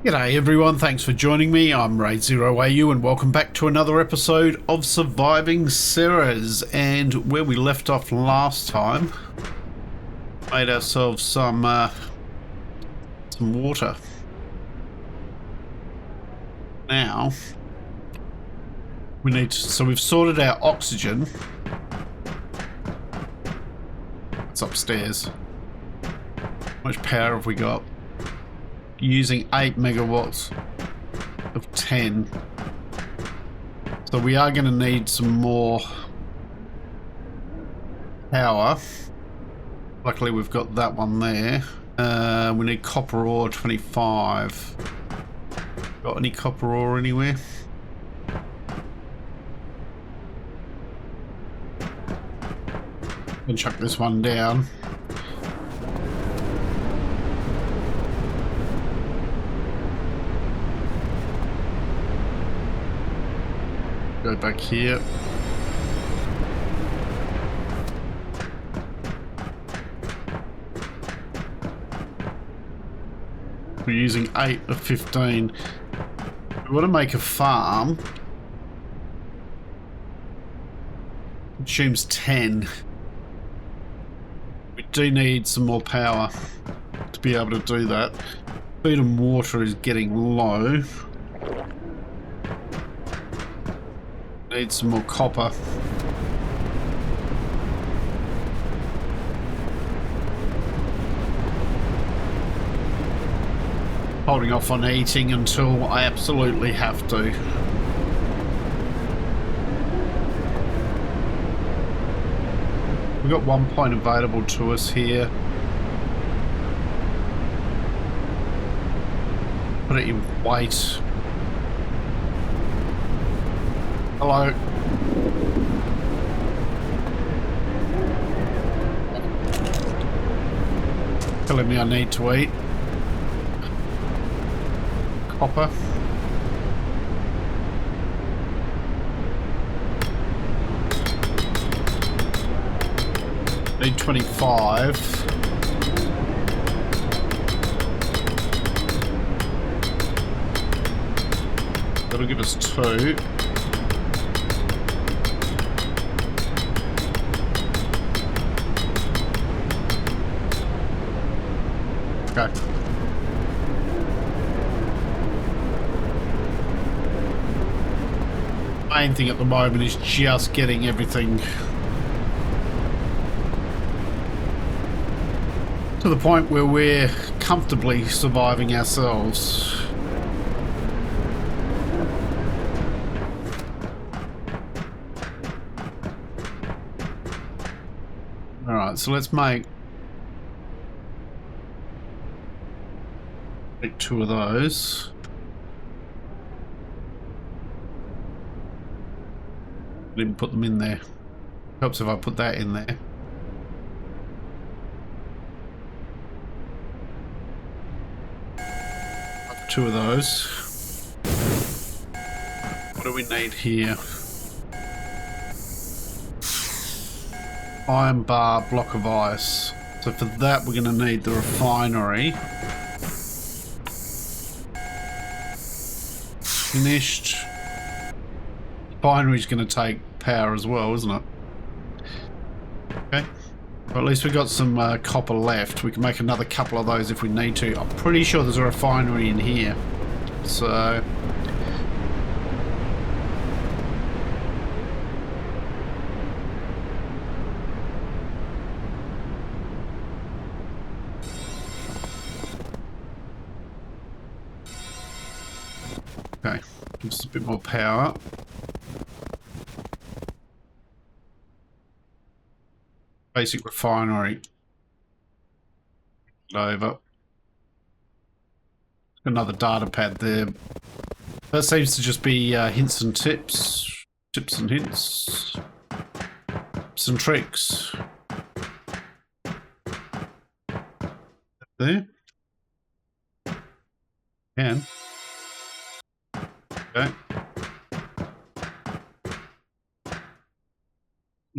G'day everyone, thanks for joining me. I'm Raidzero AU and welcome back to another episode of Surviving Ceres. And where we left off last time, made ourselves some water. Now we need to, so we've sorted our oxygen. It's upstairs. How much power have we got? Using 8 megawatts of 10. So we are going to need some more power. Luckily we've got that one there. We need copper ore 25. Got any copper ore anywhere? Can chuck this one down. Go back here. We're using 8 of 15. We want to make a farm. Consumes 10. We do need some more power to be able to do that. Food and water is getting low. Need some more copper. Holding off on eating until I absolutely have to. We've got 1 point available to us here. Put it in weight. Hello. Telling me I need to eat. Copper. Need 25. That'll give us 2. Okay. Main thing at the moment is just getting everything to the point where we're comfortably surviving ourselves. Alright, so let's make 2 of those. Didn't put them in there. Helps if I put that in there. Up 2 of those. What do we need here? Iron bar, block of ice. So for that we're going to need the refinery. Finished. Refinery's going to take power as well, isn't it? Okay. Well, at least we've got some copper left. We can make another couple of those if we need to. I'm pretty sure there's a refinery in here. So... okay. Gives us a bit more power. Basic refinery. Over. Another data pad there. That seems to just be hints and tips. Tips and hints. Tips and tricks. There. Can. Okay.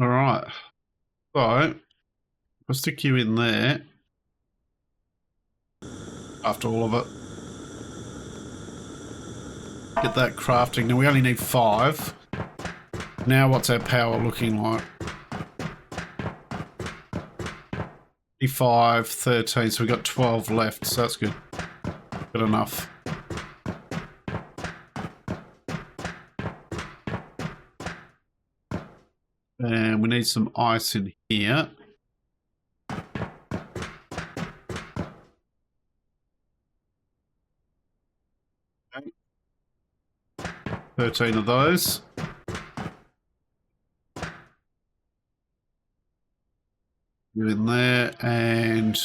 Alright. So, I'll stick you in there. After all of it. Get that crafting. Now we only need 5. Now what's our power looking like? 5, 13, so we've got 12 left, so that's good. Good enough. And we need some ice in here. Okay. 13 of those. You're in there, and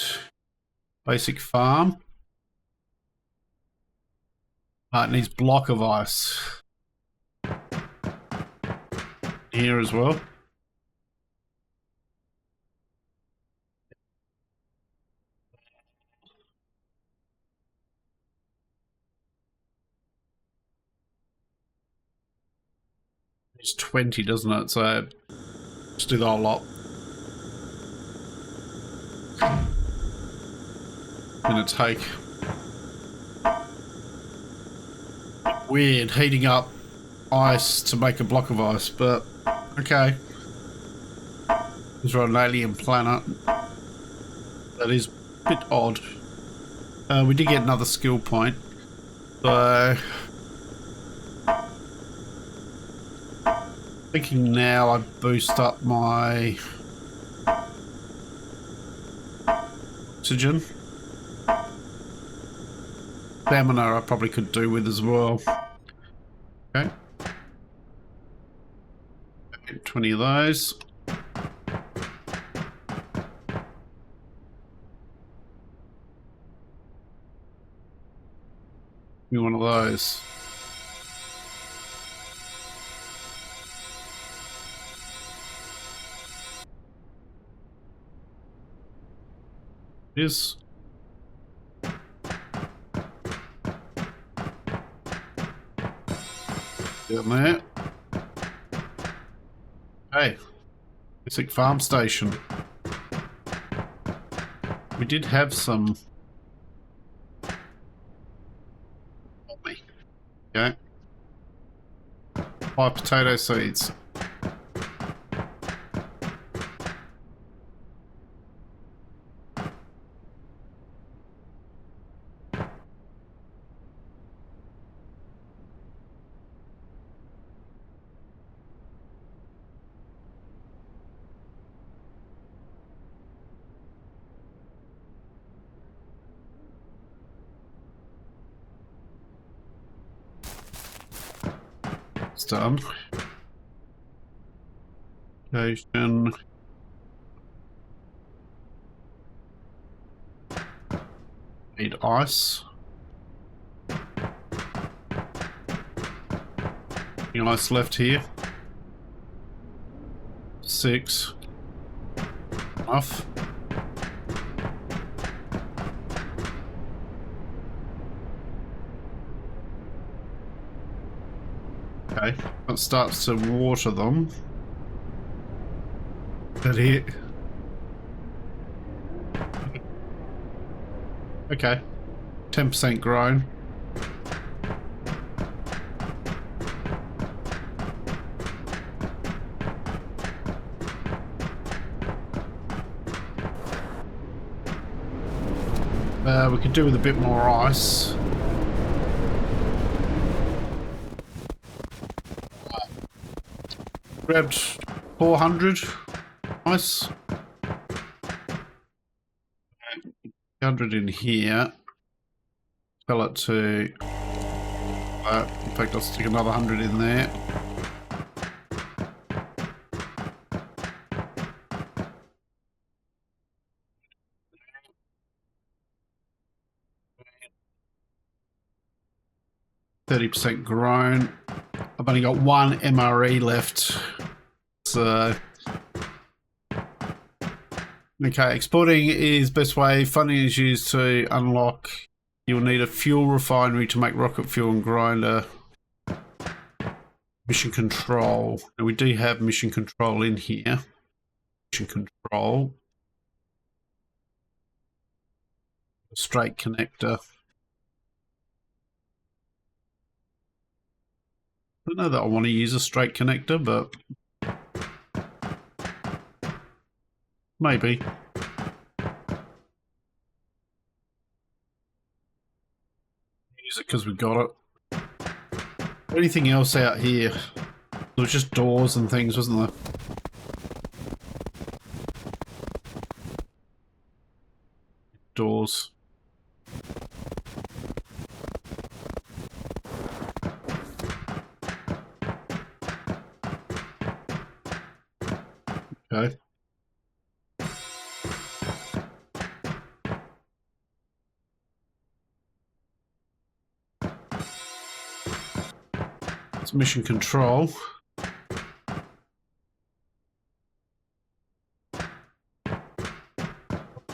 basic farm. It needs block of ice. Here as well. It's 20, doesn't it? So just do the whole lot. Gonna take weird heating up ice to make a block of ice, but okay. These are an alien planet. That is a bit odd. We did get another skill point, so thinking now I boost up my oxygen. Stamina I probably could do with as well. Okay. 20 of those. Give me one of those. It is. Down there. Hey, basic farm station. We did have some. Okay. 5 potato seeds. It's done. Station. Need ice. Any ice left here? 6. Enough. Okay, that starts to water them. That it. Okay, 10% grown. We could do with a bit more ice. Grabbed 400 ice. 100 in here. Tell it to. In fact, I'll stick another 100 in there. %30 grown. I've only got 1 MRE left. So okay, exporting is best way. Funding is used to unlock. You'll need a fuel refinery to make rocket fuel and grinder. Mission control. Now we do have mission control in here. Mission control. Straight connector. don't know that I want to use a straight connector, but maybe. Use it because we got it. Anything else out here? There was just doors and things, wasn't there? Doors. Okay. It's mission control.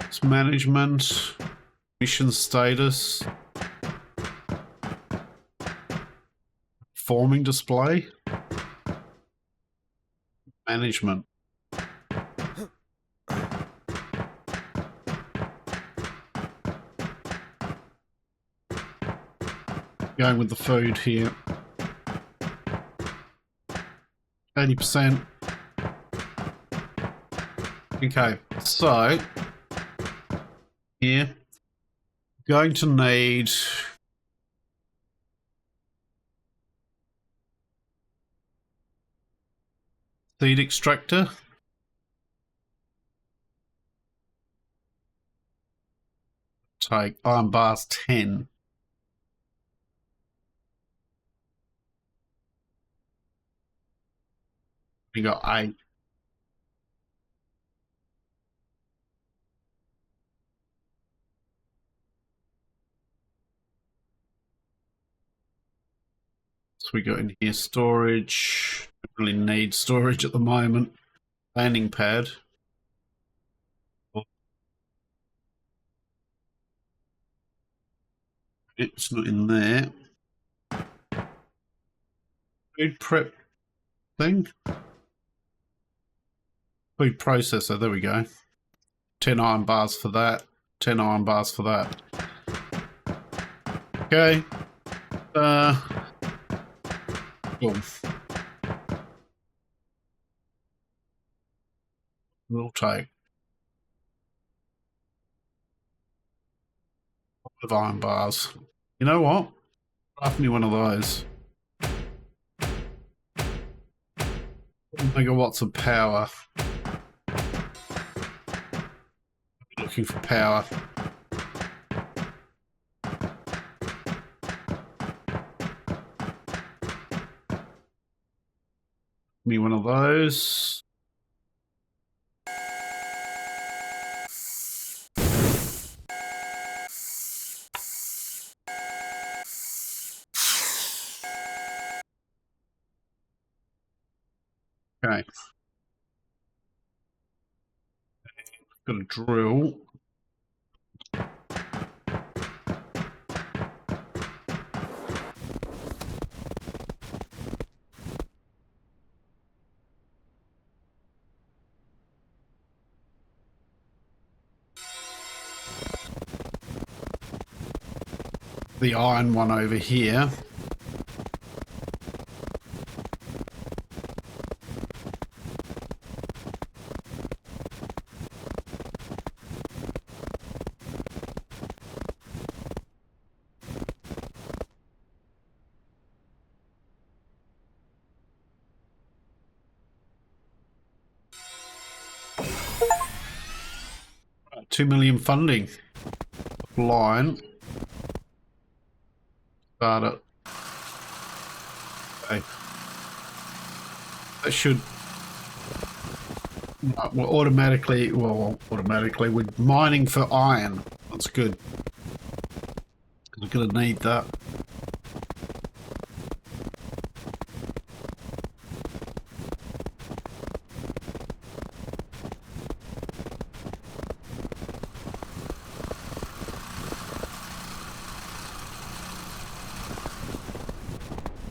It's management. Mission status. Forming display. Management. Going with the food here. 80%. Okay, so here, going to need seed extractor. Take iron bars 10. We got 8. So we got in here storage. Don't really need storage at the moment. Landing pad. It's not in there. Food prep thing. Food processor, there we go. 10 iron bars for that. 10 iron bars for that. Okay. Cool. We'll take 5 iron bars. You know what? Craft me one of those. Megawatts of power. Looking for power. Me one of those. Okay. Got a drill. The iron one over here. $2 million funding. Line. Start it. Okay. That should. We're automatically. We're mining for iron. That's good. We're going to need that.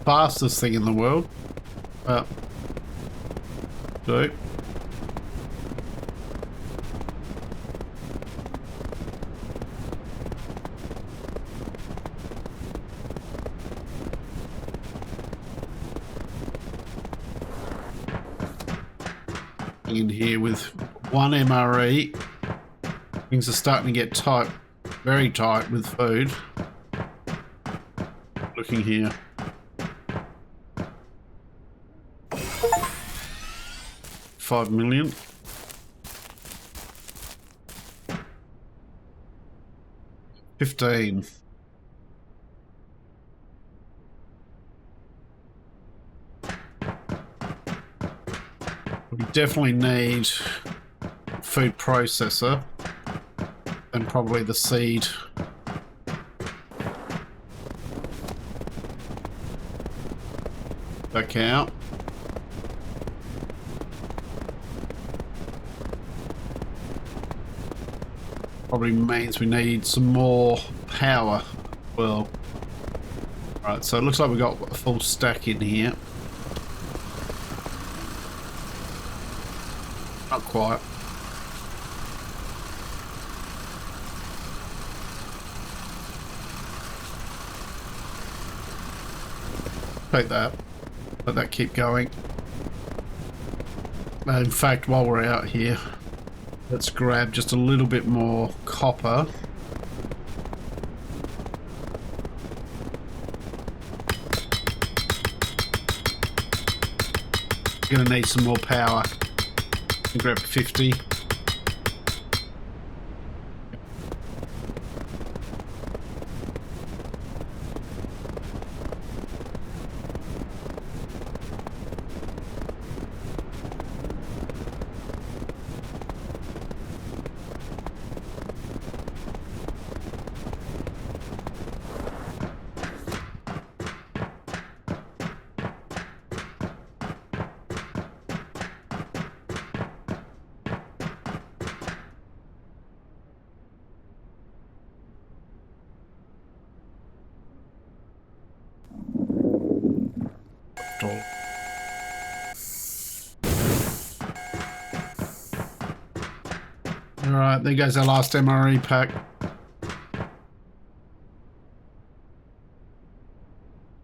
Fastest thing in the world. So in here with one MRE. Things are starting to get tight, very tight with food. Looking here. $5 million. $15. We definitely need food processor and probably the seed. Back out. Probably means we need some more power. Well, right, so it looks like we got a full stack in here. Not quite. Take that. Let that keep going. In fact, while we're out here, let's grab just a little bit more copper. Gonna need some more power. Grab 50. Alright, there goes our last MRE pack.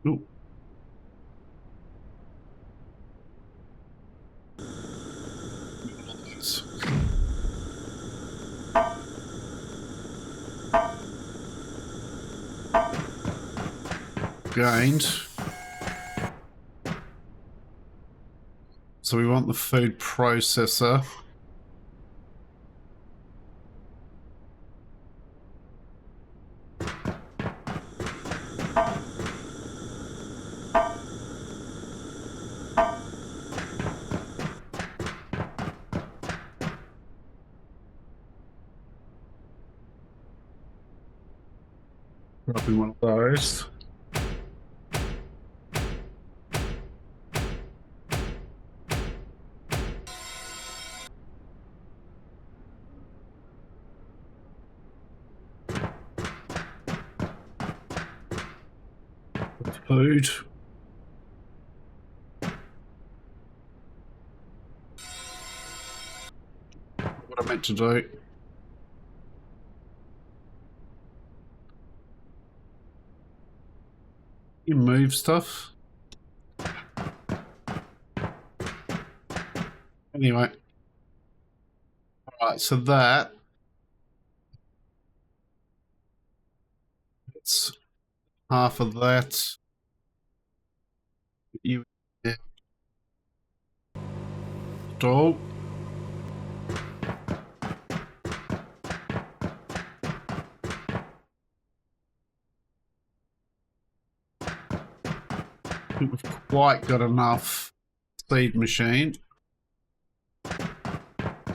Ooh. Gained. So we want the food processor. Probably one of those. Food. What I meant to do. You move stuff. Anyway. Alright, so that. It's half of that. You install. I think we've quite got enough seed machine.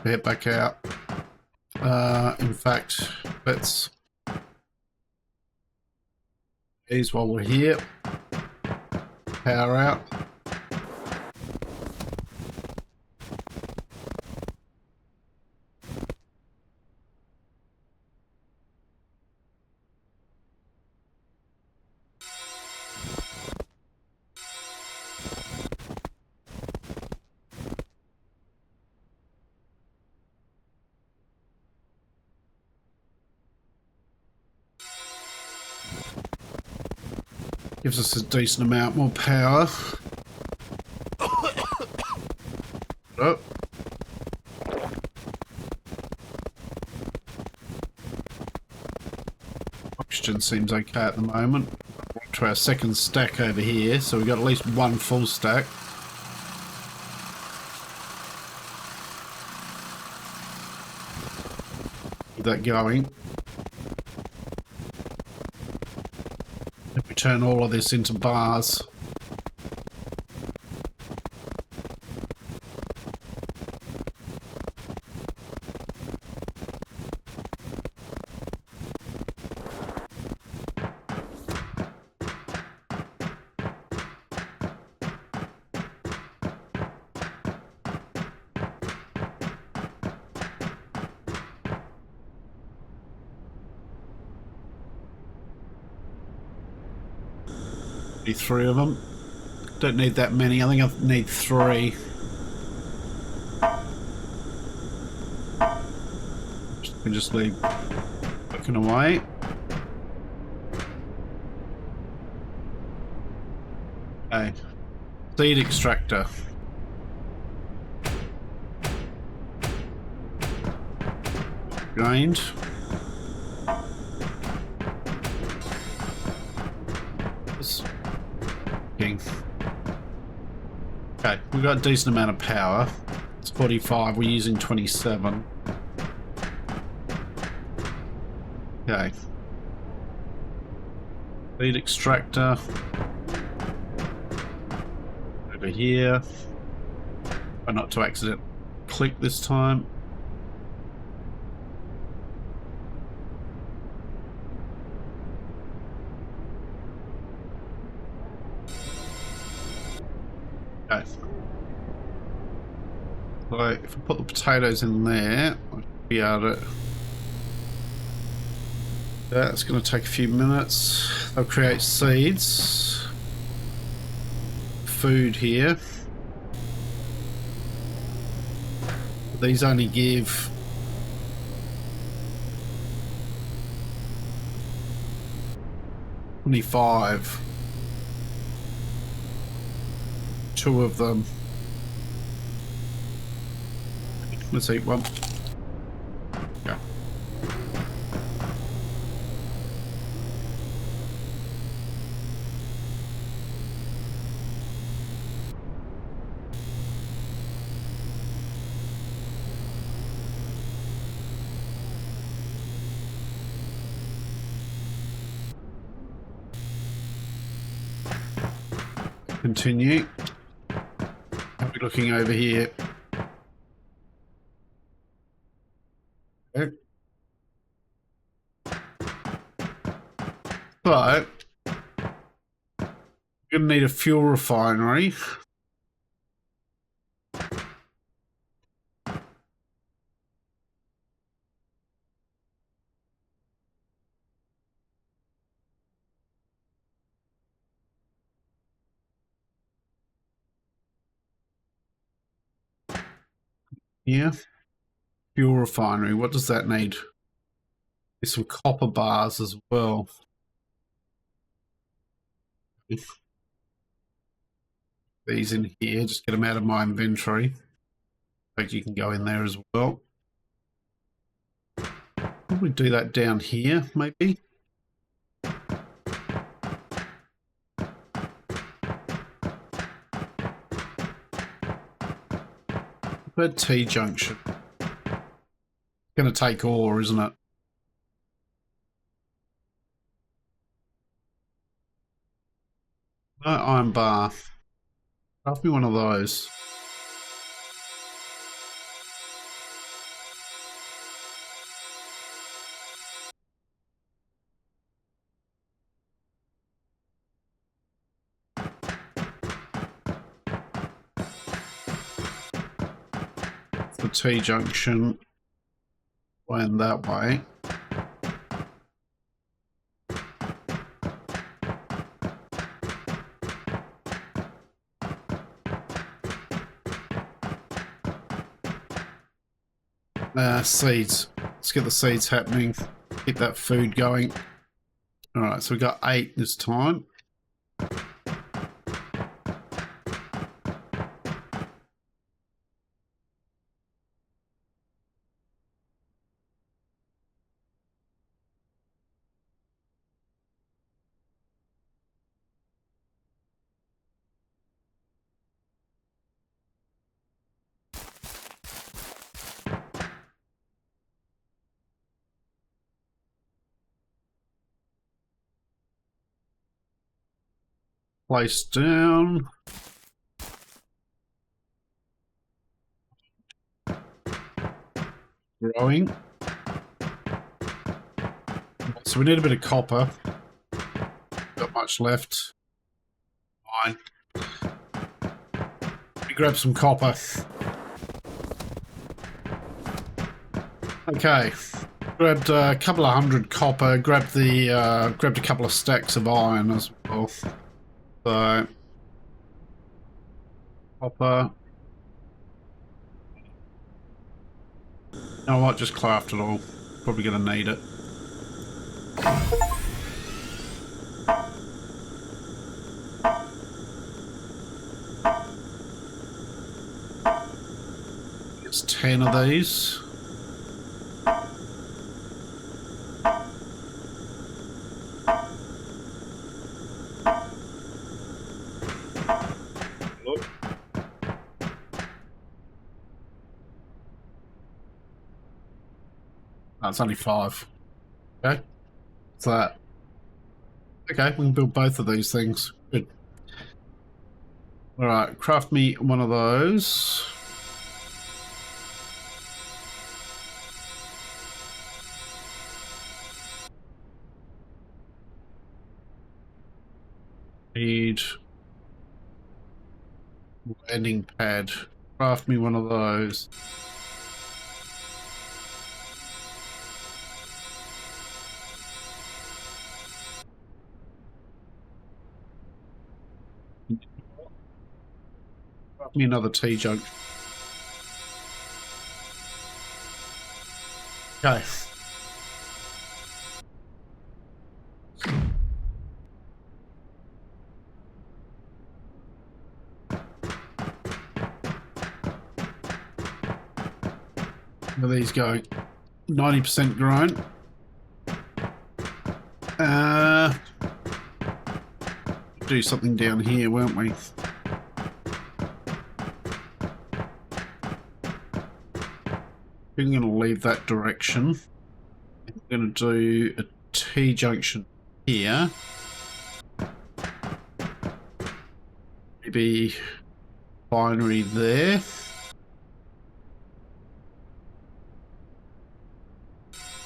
Head back out. In fact, let's these while we're here. Power out. Gives us a decent amount more power. Oh. oxygen seems okay at the moment. To our second stack over here, so we've got at least one full stack. Keep that going. If we turn all of this into bars. Three of them. Don't need that many. I think I need 3. We can just leave looking away. Okay. Seed extractor. Drained. Okay, we've got a decent amount of power. It's 45, we're using 27. Okay. Seed extractor. Over here. Try not to accidentally click this time. Okay. So if I put the potatoes in there, I should be able to... That's going to take a few minutes. I'll create seeds. Food here. These only give... $25. 2 of them. Let's eat one. Yeah. Continue. I'll be looking over here. Okay. So, we're going to need a fuel refinery. Yeah. Fuel refinery. What does that need? There's some copper bars as well. These in here, just get them out of my inventory. In fact, you can go in there as well. Probably do that down here, maybe. But T-junction. Going to take ore, isn't it? No iron bar. Craft me one of those. The T-junction. Went that way. Seeds. Let's get the seeds happening. Keep that food going. Alright, so we got 8 this time. place down. Growing. So we need a bit of copper. Got much left. Fine. We grab some copper. Okay. Grabbed a couple of hundred copper. Grabbed a couple of stacks of iron as well. So copper. You know what? Just craft it all. Probably gonna need it. It's 10 of these. That's only 5. Okay. What's that? Okay, we can build both of these things. Good. Alright, craft me one of those. Need landing pad. Craft me one of those. Craft me another T-junction. Okay. Where are these going? 90% grown. Do something down here, won't we? I'm going to leave that direction. I'm going to do a T-junction here. Maybe binary there.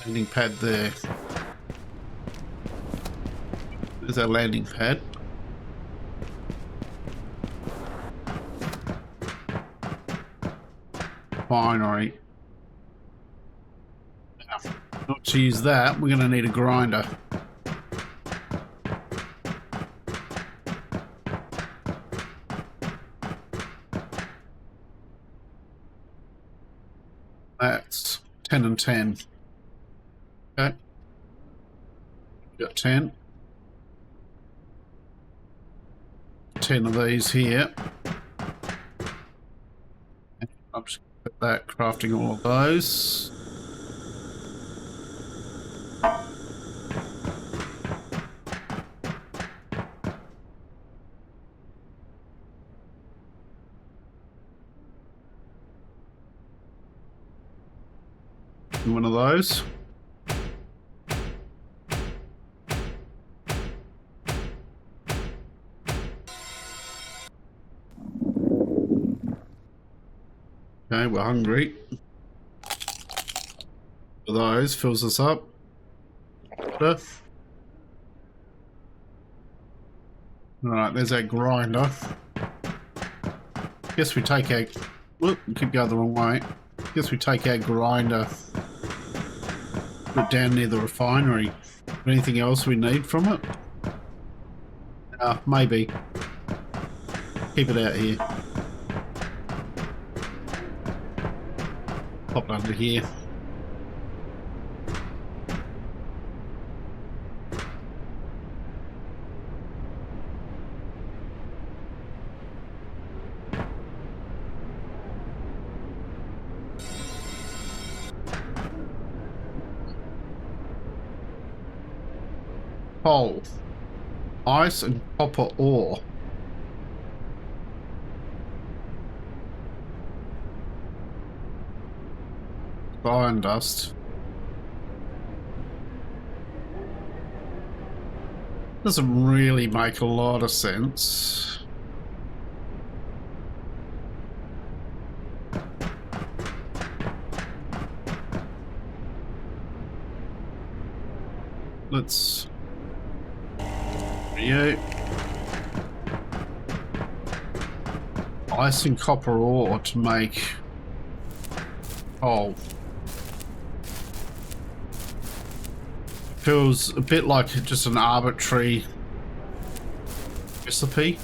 Landing pad there. There's our landing pad. Binary. Not to use that, we're going to need a grinder. That's 10 and 10. Okay. Got 10. 10 of these here. I'm just going to put that, crafting all of those. One of those. Okay, we're hungry. Those fills us up. Alright, there's our grinder. Guess we take our... Whoop, keep going the wrong way. Guess we take our grinder. Put it down near the refinery. Anything else we need from it? Maybe. Keep it out here. Pop it under here. Coal, ice and copper ore. Iron dust. Doesn't really make a lot of sense. Let's create ice and copper ore to make coal. Feels a bit like just an arbitrary recipe.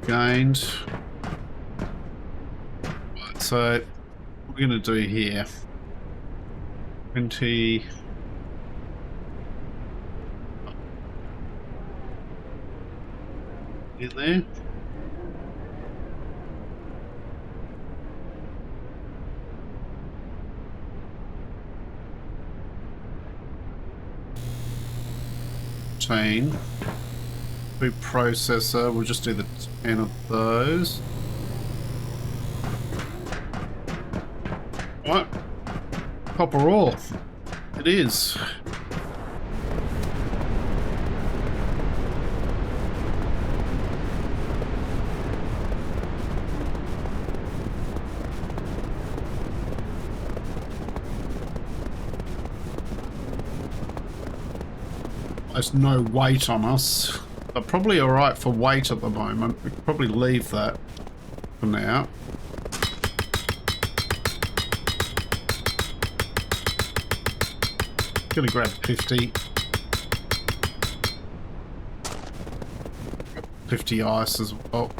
Gained. Right, so what we're going to do here. 20. In there. Food processor, we'll just do the 10 of those. What? Copper ore. It is. There's no weight on us. But probably alright for weight at the moment. We could probably leave that for now. Gonna grab 50. 50 ice as well.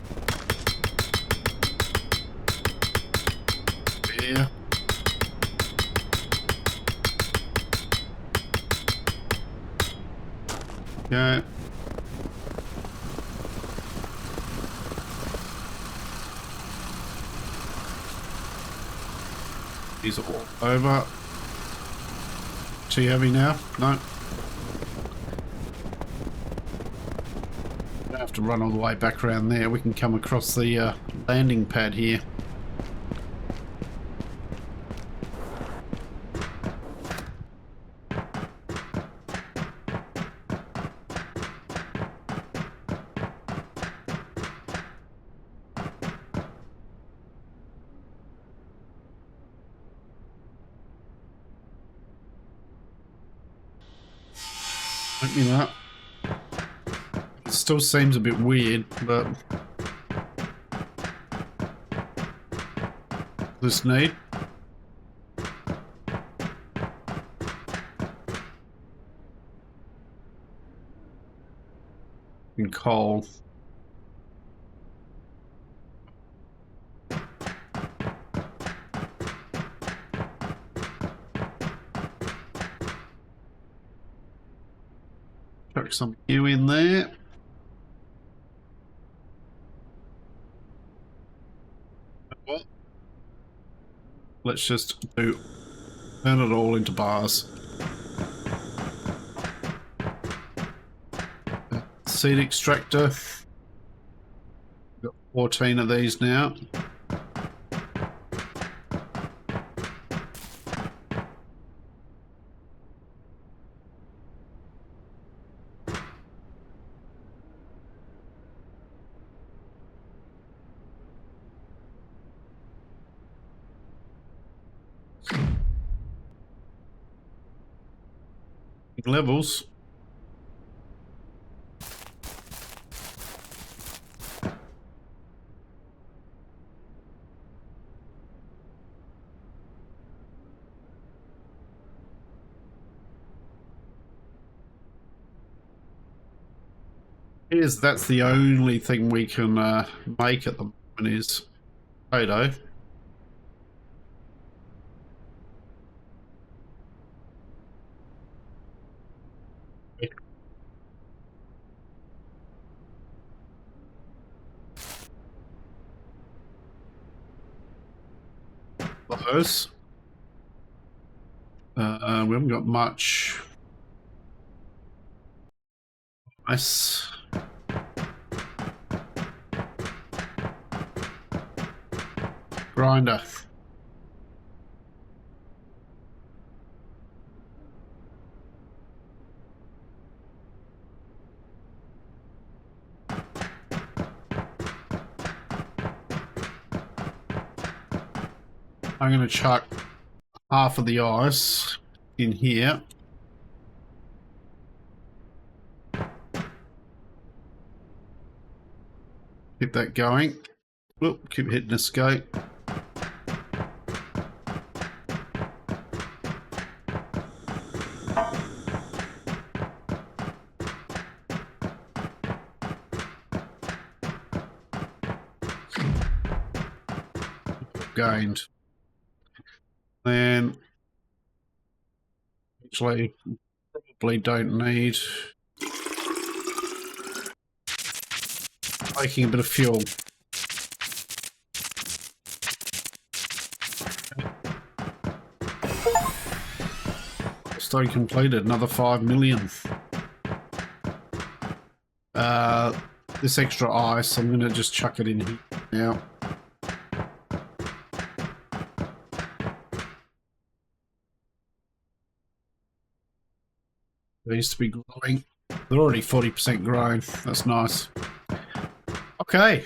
Yeah. Yeah. These are all over. Too heavy now? No. Don't have to run all the way back around there. We can come across the landing pad here. Let me that. It still seems a bit weird, but this need. And coal. Chuck some U in there. What? Let's just turn it all into bars. Seed extractor. Got 14 of these now. Levels. That's the only thing we can make at the moment is potato. Those. We haven't got much. Nice. Grinder. I'm going to chuck half of the ice in here. Keep that going. Whoop, keep hitting escape. Gained. Then actually probably don't need making a bit of fuel. Study completed, another 5 million. This extra ice, I'm gonna just chuck it in here now. They used to be growing. They're already 40% grown. That's nice. Okay.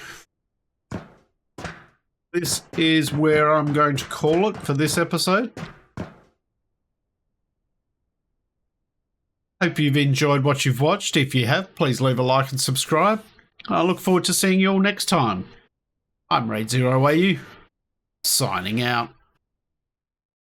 This is where I'm going to call it for this episode. Hope you've enjoyed what you've watched. If you have, please leave a like and subscribe. I look forward to seeing you all next time. I'm Raidzero, signing out.